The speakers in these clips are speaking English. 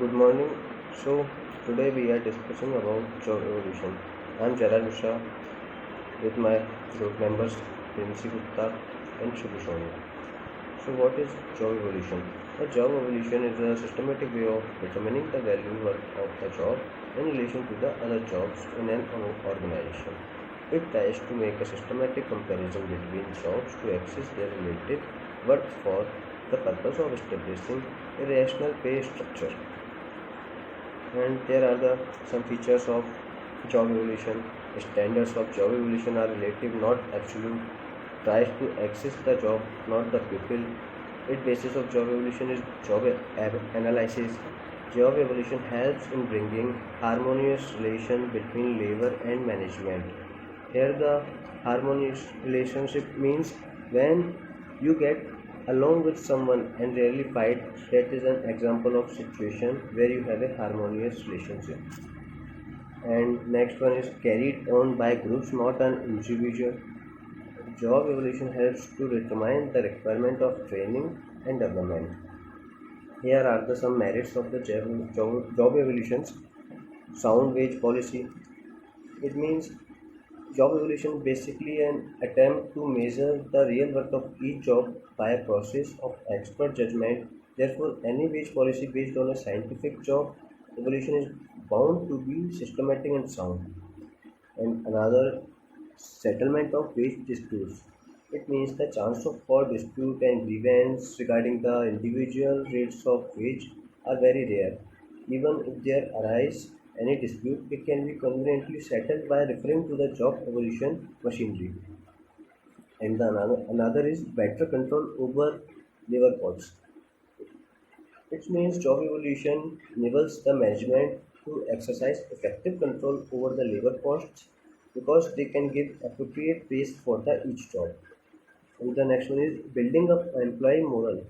Good morning. So today we are discussing about job evolution. I am Gerard Mishra with my group members Princy Gupta and Shubhu Soni. So what is job evolution? A job evolution is a systematic way of determining the value worth of the job in relation to the other jobs in an organization. It tries to make a systematic comparison between jobs to access their relative worth for the purpose of establishing a rational pay structure. And there are some features of job evolution. Standards of job evolution are relative, not absolute. Tries to access the job, not the people. Its basis of job evolution is job analysis. Job evolution helps in bringing harmonious relation between labor and management. Here the harmonious relationship means when you get along with someone and rarely fight. That is an example of situation where you have a harmonious relationship. And next one is carried on by groups, not an individual. Job evolution helps to determine the requirement of training and development. Here are some merits of the job evolutions. Sound wage policy. It means job evolution is basically an attempt to measure the real worth of each job by a process of expert judgment. Therefore, any wage policy based on a scientific job evolution is bound to be systematic and sound. And another, settlement of wage disputes. It means the chance of for dispute and grievance regarding the individual rates of wage are very rare. Even if there arise any dispute, it can be conveniently settled by referring to the job evolution machinery. And another is better control over labor costs. It means job evolution enables the management to exercise effective control over the labor costs because they can give appropriate pays for the each job. And the next one is building up employee morale.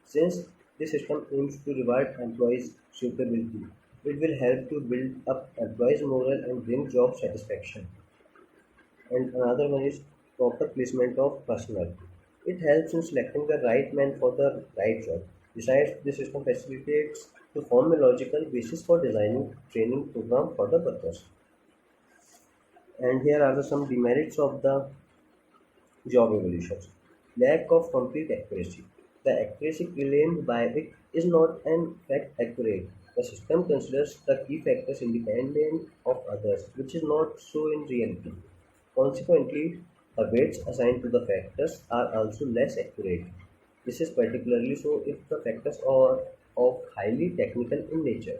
Since this system aims to reward employees' suitability, it will help to build up employees' morale and bring job satisfaction. And another one is proper placement of personnel. It helps in selecting the right man for the right job. Besides, this system facilitates to form a logical basis for designing training program for the purpose. And here are some demerits of the job evolutions. Lack of complete accuracy. The accuracy claimed by it is not in fact accurate. The system considers the key factors independent of others, which is not so in reality. Consequently, the weights assigned to the factors are also less accurate. This is particularly so if the factors are of highly technical in nature.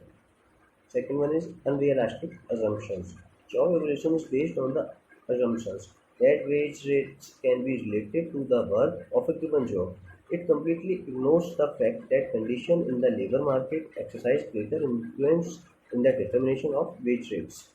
Second one is unrealistic assumptions. Job evolution is based on the assumptions that wage rates can be related to the worth of a given job. It completely ignores the fact that conditions in the labor market exercise greater influence in the determination of wage rates.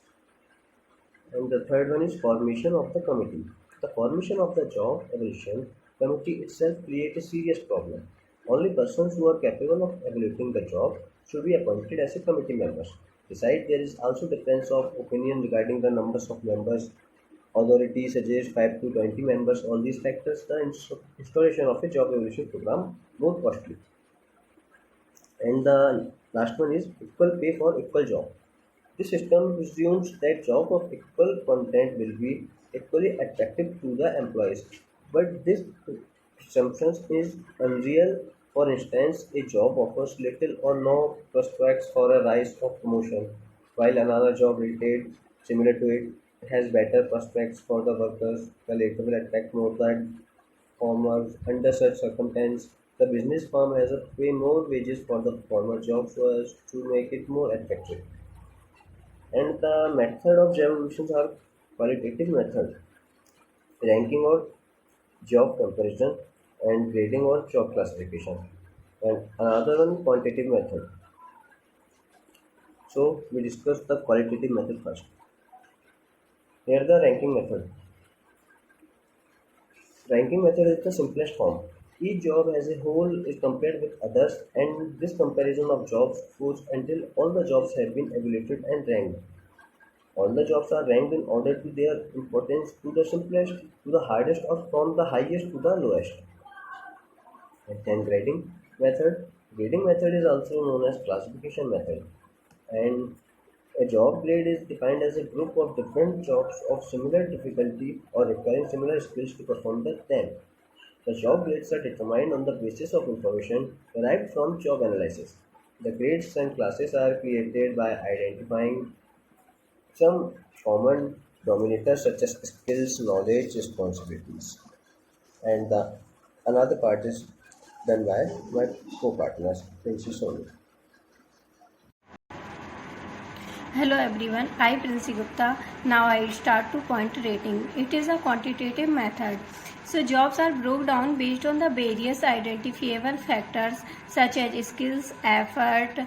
And the third one is formation of the committee. The formation of the job evaluation committee itself creates a serious problem. Only persons who are capable of evaluating the job should be appointed as a committee members. Besides, there is also difference of opinion regarding the numbers of members. Authorities suggest 5 to 20 members. All these factors the installation of a job evaluation program more costly. And the last one is equal pay for equal job. This system assumes that job of equal content will be equally attractive to the employees, but this assumption is unreal. For instance, a job offers little or no prospects for a rise or promotion, while another job rated similar to it has better prospects for the workers. The latter will attract more than former. Under such circumstances, the business firm has to pay more wages for the former job so as to make it more attractive. And the method of job evaluations are qualitative method, ranking or job comparison, and grading or job classification. And another one quantitative method. So we discuss the qualitative method first. Here the ranking method. Ranking method is the simplest form. Each job as a whole is compared with others, and this comparison of jobs goes until all the jobs have been evaluated and ranked. All the jobs are ranked in order to their importance to the simplest to the hardest or from the highest to the lowest. And then grading method. Grading method is also known as classification method, and a job grade is defined as a group of different jobs of similar difficulty or requiring similar skills to perform them. The job grades are determined on the basis of information derived from job analysis. The grades and classes are created by identifying some common denominators such as skills, knowledge, responsibilities. And the another part is done by my co-partners, Princey Sonu. Hello everyone, I Princy Gupta. Now I start to point rating. It is a quantitative method. So jobs are broken down based on the various identifiable factors such as skills, effort,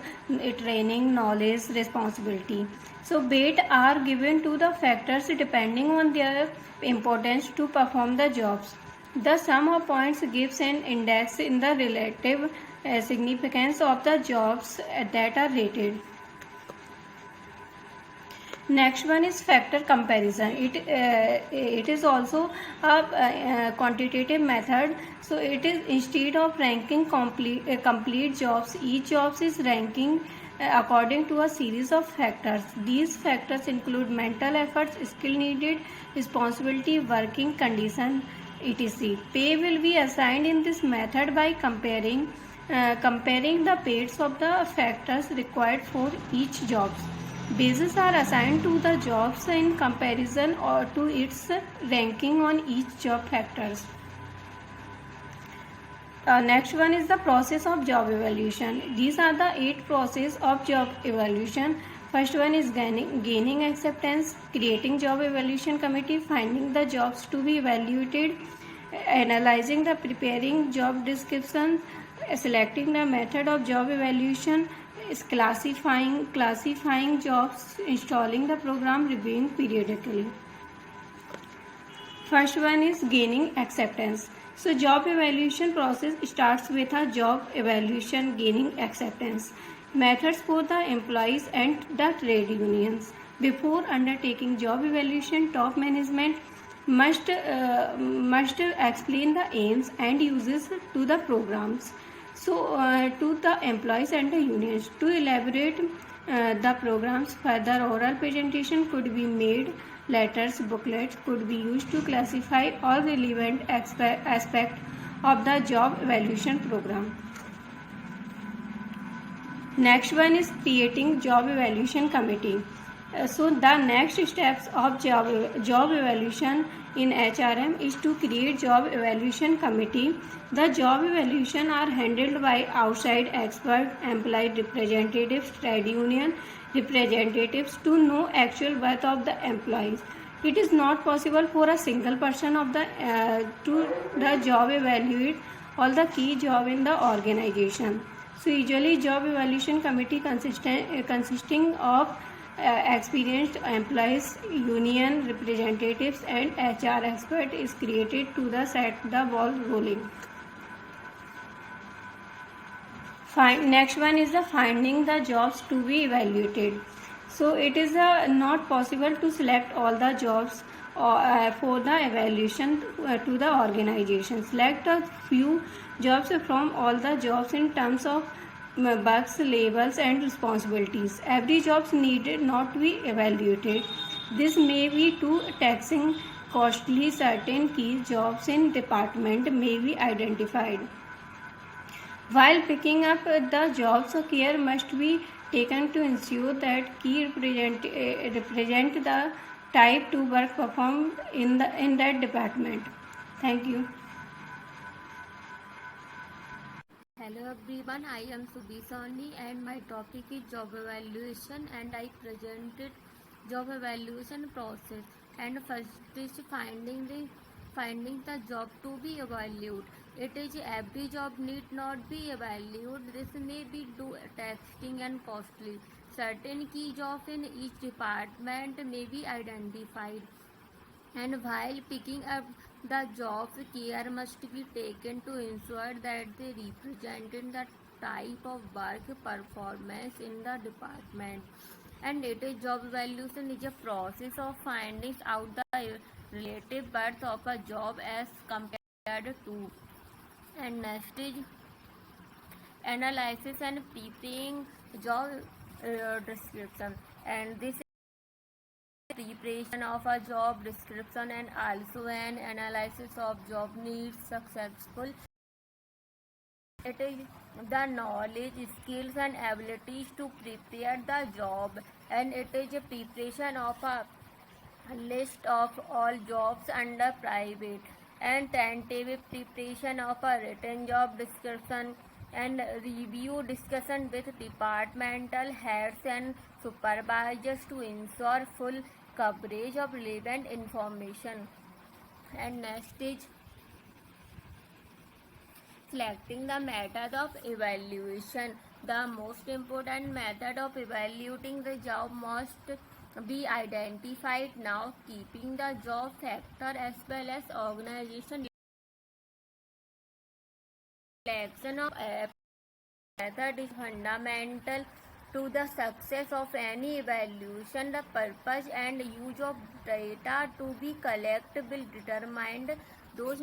training, knowledge, responsibility. So weight are given to the factors depending on their importance to perform the jobs. The sum of points gives an index in the relative significance of the jobs that are rated. Next one is factor comparison. It is also a quantitative method. So it is instead of ranking complete jobs, each jobs is ranking according to a series of factors. These factors include mental efforts, skill needed, responsibility, working condition, etc. Pay will be assigned in this method by comparing the weights of the factors required for each job. Bases are assigned to the jobs in comparison or to its ranking on each job factors. Next one is the process of job evaluation. These are the 8 process of job evaluation. First one is gaining acceptance, creating job evaluation committee, finding the jobs to be evaluated, analyzing the preparing job description, selecting the method of job evaluation, is classifying jobs, installing the program, reviewing periodically. First one is gaining acceptance. So job evaluation process starts with a job evaluation gaining acceptance. Methods for the employees and the trade unions. Before undertaking job evaluation, top management must explain the aims and uses to the programs. So to the employees and the unions to elaborate the programs, further oral presentation could be made. Letters, booklets could be used to classify all relevant aspects of the job evaluation program. Next one is creating job evaluation committee. So the next steps of job evaluation in HRM is to create job evaluation committee. The job evaluation are handled by outside expert, employee representatives, trade union representatives to know actual worth of the employees. It is not possible for a single person of to the job evaluate all the key job in the organization. So usually job evaluation committee consisting of experienced employees, union representatives and HR expert is created to set the ball rolling. Next one is the finding the jobs to be evaluated. So it is not possible to select all the jobs for the evaluation to the organization. Select a few jobs from all the jobs in terms of bugs, labels and responsibilities. Every job needed not to be evaluated. This may be too taxing, costly. Certain key jobs in department may be identified. While picking up the jobs, care must be taken to ensure that key represent the type to work performed in that department. Thank you. Hello everyone, I am Subhi Soni and my topic is job evaluation and I presented job evaluation process. And first is finding the job to be evaluated. It is every job need not be evaluated. This may be too taxing and costly. Certain key jobs in each department may be identified. And while picking up the jobs, care must be taken to ensure that they represent the type of work performance in the department. And it is job evaluation is a process of finding out the relative worth of a job as compared to. And next is analysis and preparing job description. And this preparation of a job description and also an analysis of job needs successful. It is the knowledge, skills and abilities to prepare the job, and it is a preparation of a list of all jobs under private and tentative preparation of a written job description and review discussion with departmental heads and supervisors to ensure full coverage of relevant information. And next is selecting the method of evaluation. The most important method of evaluating the job must be identified now, keeping the job factor as well as organization. Selection of a method is fundamental to the success of any evaluation. The purpose and use of data to be collected will determine those.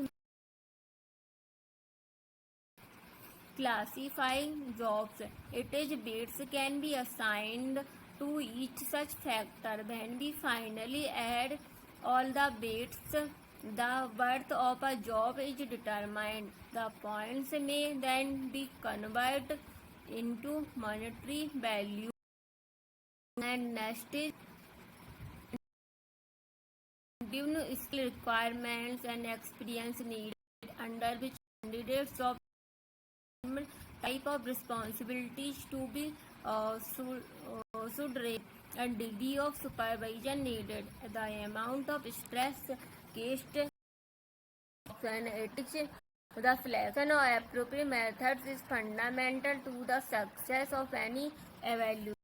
Classifying jobs. It is weights can be assigned to each such factor. When we finally add all the weights, the worth of a job is determined. The points may then be converted into monetary value. And next is given skill requirements and experience needed, under which candidates job type of responsibilities to be should rate and degree of supervision needed, the amount of stress cased, and ethics. The selection of appropriate methods is fundamental to the success of any evaluation.